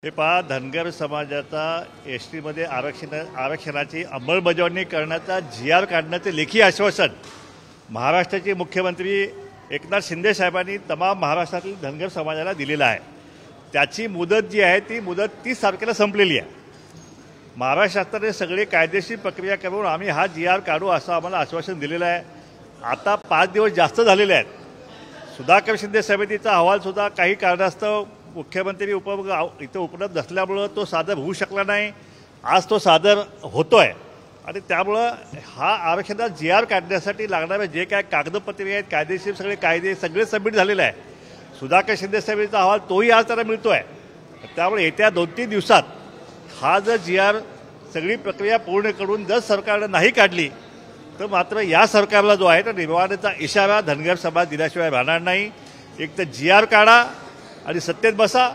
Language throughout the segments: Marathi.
हे पहा, धनगर समाजाचा एसटीमध्ये आरक्षणाची अंमलबजावणी करण्याचा जी.आर. काढण्याचे लेखी आश्वासन महाराष्ट्राचे मुख्यमंत्री एकनाथ शिंदे साहेबांनी तमाम महाराष्ट्रातील धनगर समाजाला दिलेलं आहे। त्याची मुदत जी आहे ती मुदत 30 तारखेला संपलेली आहे। महाराष्ट्राने सगळे कायदेशीर प्रक्रिया करून आम्ही हा जी.आर. काढू असं आम्हाला आश्वासन दिलेलं आहे। आता 5 दिवस जास्त झालेले आहेत। सुधाकर शिंदे समितीचा अहवालसुद्धा काही कारणास्तव मुख्यमंत्री इथं उपलब्ध नसल्यामुळं तो सादर होऊ शकला नाही। आज तो सादर होतोय आणि त्यामुळं हा आरक्षणाचा जी.आर. काढण्यासाठी लागणारे जे काय कागदपत्रे आहेत, कायदेशीर सगळे कायदे सगळे सबमिट झालेले आहे। सुधाकर शिंदे समितीचा अहवाल तोही आज त्याला मिळतोय। त्यामुळे येत्या 2-3 दिवसात हा जर जी.आर. सगळी प्रक्रिया पूर्ण करून जर सरकारनं नाही काढली तर मात्र या सरकारला जो आहे तो निर्वाणाचा इशारा धनगर समाज दिल्याशिवाय राहणार नाही। एक तर जी.आर. काढा आणि सत्तेत बसा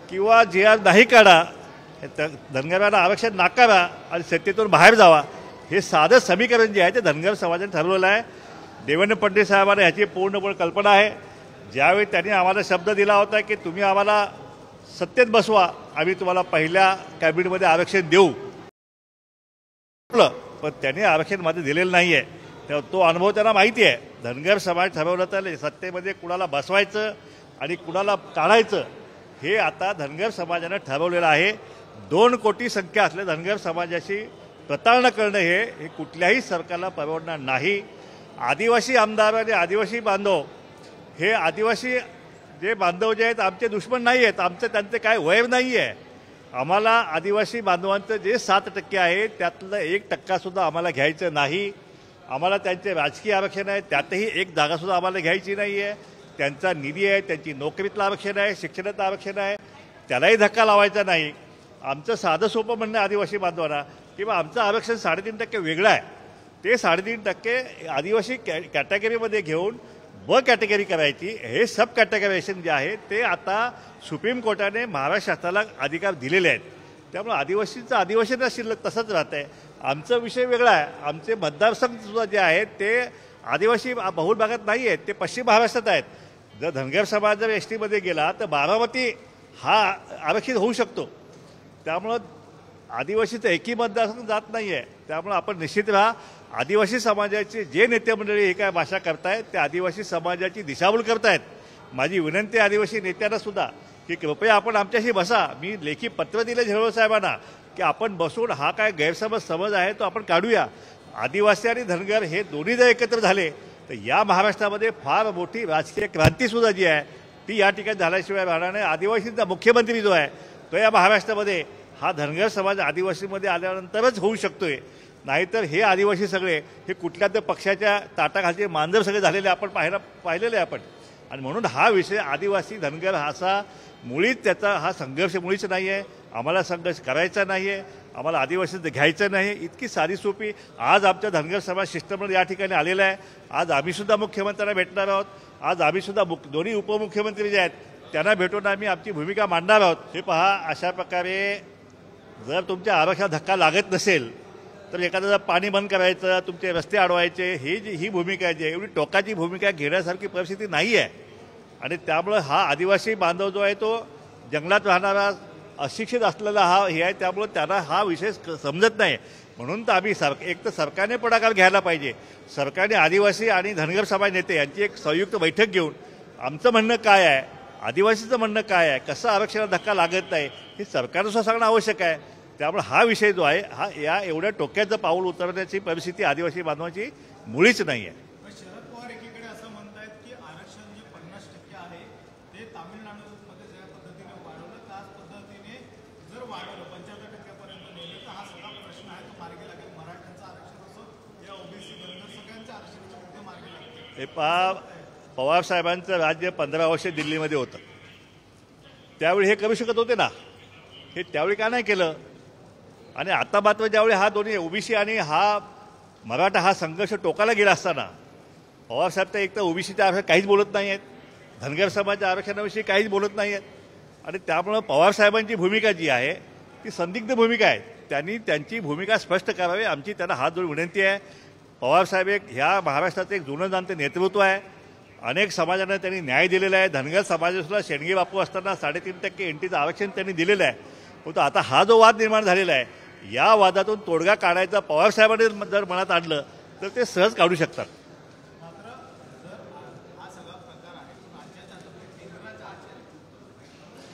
किंवा जी.आर. नाही काढा, धनगरांना आरक्षण नाकारा आणि सत्तेतून बाहेर जावा, हे साधं समीकरण जे आहे ते धनगर समाजाने ठरवलं आहे। देवेंद्र फडणवीस साहेबांना ह्याची पूर्णपणे कल्पना आहे। ज्यावेळी त्यांनी आम्हाला शब्द दिला होता की तुम्ही आम्हाला सत्तेत बसवा, आम्ही तुम्हाला पहिल्या कॅबिनेटमध्ये आरक्षण देऊ, पण त्यांनी आरक्षण मध्ये दिलेलं नाही आहे। तेव्हा तो अनुभव त्यांना माहिती आहे। धनगर समाज ठरवलं तर सत्तेमध्ये कुणाला बसवायचं आणि कुणाला काढायचं हे आता धनगर समाजाने ठरवलेलं आहे। 2 कोटी संख्या असलेल्या धनगर समाजाशी प्रतारणा करणं हे कुठल्याही सरकारला परवडणार नाही। आदिवासी आमदार आणि आदिवासी बांधव हे आदिवासी जे बांधव जे आहेत आमचे दुश्मन नाही आहेत, आमचं त्यांचे काय वैर नाही आहे। आम्हाला आदिवासी बांधवांचं जे 7% आहे त्यातलं 1% सुद्धा आम्हाला घ्यायचं नाही। आम्हाला त्यांचे राजकीय आरक्षण आहे, त्यातही 1 जागासुद्धा आम्हाला घ्यायची नाही आहे। त्यांचा निधी आहे, त्यांची नोकरीतलं आरक्षण आहे, शिक्षणाचं आरक्षण आहे, त्यालाही धक्का लावायचा नाही। आमचं साधं सोपं म्हणणं आदिवासी बांधवांना किंवा आमचं आरक्षण 3.5% वेगळं आहे, ते 3.5% आदिवासी कॅटेगरीमध्ये घेऊन ब कॅटेगरी करायची, हे सब कॅटेगरायझेशन जे आहे ते आता सुप्रीम कोर्टाने महाराष्ट्र शासनाला अधिकार दिलेले आहेत। त्यामुळे आदिवासींचं आदिवासींना शिल्लक तसंच राहतं आहे। आमचा विषय वेगळा आहे। आमचे मतदारसंघ सुद्धा जे आहेत ते आदिवासी बहुल भागात नाही आहेत, ते पश्चिम महाराष्ट्रात आहेत। जर धनगर समाज जर एसटीमध्ये गेला तर बारामती हा आरक्षित होऊ शकतो। त्यामुळं आदिवासीचं एकही मतदारसंघ जात नाही आहे। त्यामुळं आपण निश्चित राहा। आदिवासी समाजाचे जे नेते मंडळी हे काय भाषा करतायत ते आदिवासी समाजाची दिशाभूल करतायत। माझी विनंती आहे आदिवासी नेत्यांना सुद्धा की कृपया आपण आमच्याशी बसा। मी लेखी पत्र दिले झेडवळ साहेबांना की आपण बसून हा काय गैरसमज आहे तो आपण काढूया। आदिवासी आणि धनगर हे दोन्ही जर एकत्र झाले तर या महाराष्ट्रामध्ये फार मोठी राजकीय क्रांतीसुद्धा जी आहे ती या ठिकाणी झाल्याशिवाय राहणार नाही। आदिवासींचा मुख्यमंत्री जो आहे तो या महाराष्ट्रामध्ये हा धनगर समाज आदिवासीमध्ये आल्यानंतरच होऊ शकतोय, नाहीतर हे आदिवासी सगळे हे कुठल्या तर पक्षाच्या ताटाखालचे मांजर सगळे झालेले आपण पाहिलेले आपण। आणि म्हणून हा विषय आदिवासी धनगर असा मुळीच त्याचा हा संघर्ष मुळीच नाही आहे। आम्हाला संघर्ष करायचा नाही आहे, आम्हाला आदिवासींचं घ्यायचं नाही। इतकी साधी सोपी आज आमच्या धनगर समाज शिष्टमंडळ या ठिकाणी आलेला आहे। आज आम्हीसुद्धा मुख्यमंत्र्यांना भेटणार आहोत। आज आम्हीसुद्धा दोन्ही उपमुख्यमंत्री जे आहेत त्यांना भेटून आम्ही आमची भूमिका मांडणार आहोत। हे पहा, अशा प्रकारे जर तुमच्या आरक्षणाला धक्का लागत नसेल तर एखादं पाणी बंद करायचं, तुमचे रस्ते अडवायचे, ही भूमिका जी आहे एवढी टोकाची भूमिका घेण्यासारखी परिस्थिती नाही आहे। आणि त्यामुळं हा आदिवासी बांधव जो आहे तो जंगलात राहणारा अशिक्षित असलेला हे आहे, त्यामुळं त्यांना हा विषय समजत नाही। म्हणून तर आम्ही एक तर सरकारने पुढाकार घ्यायला पाहिजे। सरकारने आदिवासी आणि धनगर समाज नेते यांची एक संयुक्त बैठक घेऊन आमचं म्हणणं काय आहे, आदिवासीचं म्हणणं काय आहे, कसं आरक्षणाला धक्का लागत नाही हे सरकारनं सांगणं आवश्यक आहे। त्यामुळे हा विषय जो आहे हा या एवढ्या टोक्याचं पाऊल उतरण्याची परिस्थिती आदिवासी बांधवांची मुळीच नाही आहे। शरद पवार एकीकडे असं म्हणतायत की आरक्षण जे 50% आहे ते तामिळनाडूमध्ये ज्या पद्धतीने वाढवलं त्याच पद्धतीने जर वाढवलं 75% पर्यंत नेलं तर हा सगळा प्रश्न आहे तो मार्गी लागेल। मराठ्यांचं आरक्षण असो या ओबीसी बंद सगळ्यांच्या आरक्षणाचे मुद्दे मार्गी लागतील। हे पवार साहेबांचं राज्य 15 वर्ष दिल्लीमध्ये होतं, त्यावेळी हे करू शकत होते ना, हे त्यावेळी का नाही केलं? आणि आता मात्र ज्यावेळी हा दोन्ही ओबीसी आणि हा मराठा हा संघर्ष टोकाला गेला असताना पवारसाहेब तर एक तर ओबीसीच्या आरक्षण काहीच बोलत नाही आहेत, धनगर समाजाच्या आरक्षणाविषयी काहीच बोलत नाही आहेत। आणि त्यामुळं पवारसाहेबांची भूमिका जी आहे ती संदिग्ध भूमिका आहे। त्यांनी त्यांची भूमिका स्पष्ट करावी, आमची त्यांना हात जोडून विनंती आहे। पवारसाहेब ह्या महाराष्ट्राचं एक जुनं जाणते नेतृत्व आहे। अनेक समाजांना त्यांनी न्याय दिलेला आहे. धनगर समाजाला शेणगे बापू असताना 3.5% एनटीचं आरक्षण त्यांनी दिलेलं आहे. परंतु आता हा जो वाद निर्माण झालेला आहे, या वादातून तोडगा काढायचा पवारसाहेबांनी जर मनात आणलं तर ते सहज काढू शकतात. मात्र जर हा सगळा प्रकार आहे तो राज्याच्या हातात केंद्राच्या हातात आहे.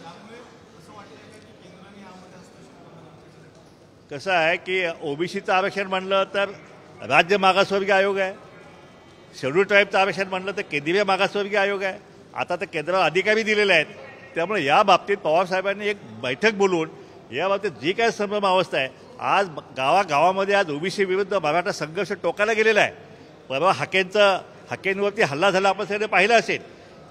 त्यामुळे असं वाटतंय का की केंद्राने यामध्ये हस्तक्षेप करावा? कसं आहे की ओबीसीचं आरक्षण म्हणलं तर राज्य मागासवर्गीय आयोग आहे, शेड्यूल ट्राईबचं आरक्षण म्हणलं तर केंद्रीय मागासवर्गीय आयोग आहे. आता तर केंद्राला अधिकारी दिलेले आहेत. त्यामुळे या बाबतीत पवारसाहेबांनी एक बैठक बोलवून या बाबतीत जी काय संभ्रम अवस्था आहे, आज गावागावामध्ये आज ओबीसी विरुद्ध मराठा संघर्ष टोकाला गेलेला आहे. परवा हाकेंवरती हल्ला झाला, आपण सगळे पाहिलं असेल.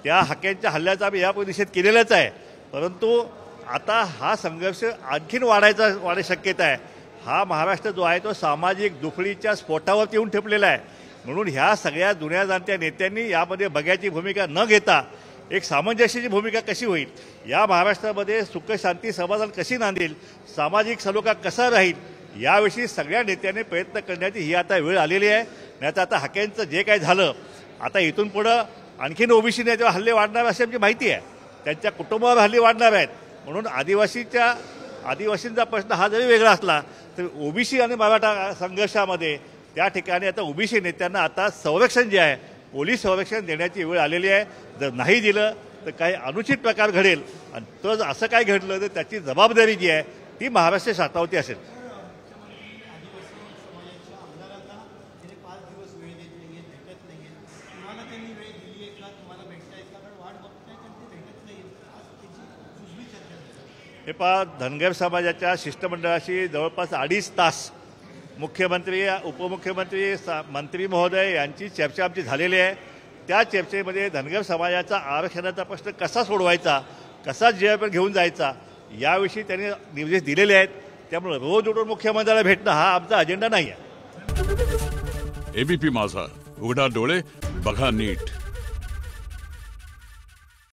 त्या हाकेंच्या हल्ल्याचा आम्ही यापूर्वी निषेध केलेलाच आहे. परंतु आता हा संघर्ष आणखीन वाढायची शक्यता आहे. हा महाराष्ट्र जो आहे तो सामाजिक दुफळीच्या स्फोटावरती येऊन ठेपलेला आहे. म्हणून ह्या सगळ्या जुन्या जाणत्या नेत्यांनी यामध्ये बघ्याची भूमिका न घेता एक सामंजस्याची भूमिका कशी होईल, या महाराष्ट्रामध्ये सुख शांती समाधान कशी नांदेल, सामाजिक सलोखा कसा राहील, याविषयी सगळ्या नेत्यांनी प्रयत्न करण्याची ही आता वेळ आलेली आहे. नाही तर आता हाकेंचं जे काय झालं, आता इथून पुढं आणखीन ओबीसी नेत्यावर हल्ले वाढणार अशी आमची माहिती आहे. त्यांच्या कुटुंबावर हल्ले वाढणार आहेत. म्हणून आदिवासींचा प्रश्न हा जरी वेगळा असला तर ओबीसी आणि मराठा संघर्षामध्ये त्या ठिकाणी आता ओबीसी नेत्यांना आता संरक्षण जे आहे, पोलीस संरक्षण देण्याची वेळ आलेली आहे. जर नाही दिलं तर काही अनुचित प्रकार घडेल आणि तो जर असं काय घडलं तर त्याची जबाबदारी जी आहे ती महाराष्ट्र शासनावरती असेल. हे पहा, धनगर समाजाच्या शिष्टमंडळाशी जवळपास 2.5 तास मुख्यमंत्री, उपमुख्यमंत्री, मंत्री महोदय यांची चर्चा आमची झालेली आहे. त्या चर्चेमध्ये धनगर समाजाचा आरक्षणाचा प्रश्न कसा सोडवायचा, कसा जेआयपी घेऊन जायचा, याविषयी त्यांनी निर्देश दिलेले आहेत. त्यामुळे रोज उठून मुख्यमंत्र्याला भेटणं हा आमचा अजेंडा नाही आहे. एबीपी माझा, उघडा डोळे बघा नीट.